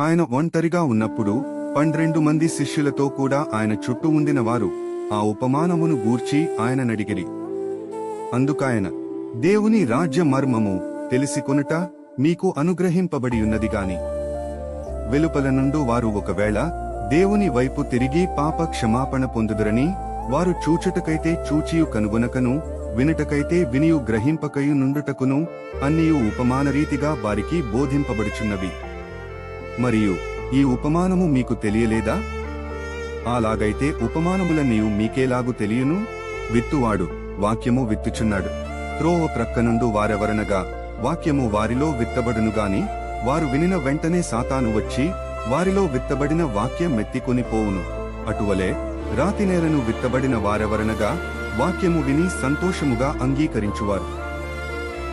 ఆయన ఒంటరిగా ఉన్నప్పుడు 12 మంది శిష్యులతో కూడా ఆయన చుట్టూ ఉండిన వారు ఆ ఉపమానమును గూర్చి ఆయననడిగిరి. అందుకాయన, దేవుని రాజ్య మర్మము తెలిసికొనుట మీకు అనుగ్రహింపబడియున్నది గాని వెలుపల నుండు వారు ఒకవేళ దేవుని వైపు తిరిగి పాప క్షమాపణ పొందుదురని వారు చూచుటకైతే చూచియు కనుగొనకను, వినుటకైతే వినియు గ్రహింపకయు నుండుటకును అన్నియు ఉపమానరీతిగా వారికి బోధింపబడుచున్నవి. మరియు ఈ ఉపమానము మీకు తెలియలేదా? అలాగైతే ఉపమానములన్నీయు మీకేలాగు తెలియను? విత్తువాడు వాక్యము విత్తుచున్నాడు. త్రోవ ప్రక్కనుండు వారెవరనగా వాక్యము వారిలో విత్తబడునుగాని వారు వినిన వెంటనే సాతాను వచ్చి వారిలో విత్తబడిన వాక్యం మెత్తికొని పోవును. అటువలే రాతినేలను విత్తబడిన వారెవరనగా వాక్యము విని సంతోషముగా అంగీకరించువారు.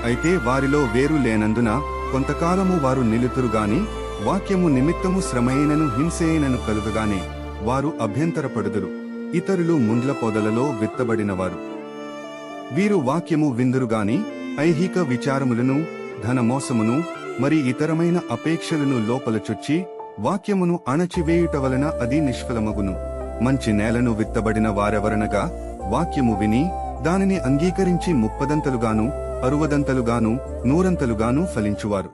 అయితే వారిలో వేరు లేనందున కొంతకాలము వారు నిలుతురుగాని వాక్యము నిమిత్తము శ్రమయైనను హింసయైనను కలుగగానే వారు అభ్యంతరపడుదురు. ఇతరులు ముండ్ల పొదలలో విత్తబడినవారు. వీరు వాక్యము విందురుగాని ఐహిక విచారములను, ధనమోసమును, మరి ఇతరమైన అపేక్షలను లోపల చొచ్చి వాక్యమును అణచివేయుట వలన అది నిష్ఫలమగును. మంచి నేలను విత్తబడిన వారెవరనగా వాక్యము విని దానిని అంగీకరించి 30దంతలుగాను 60దంతలుగాను 100ంతలుగాను ఫలించువారు.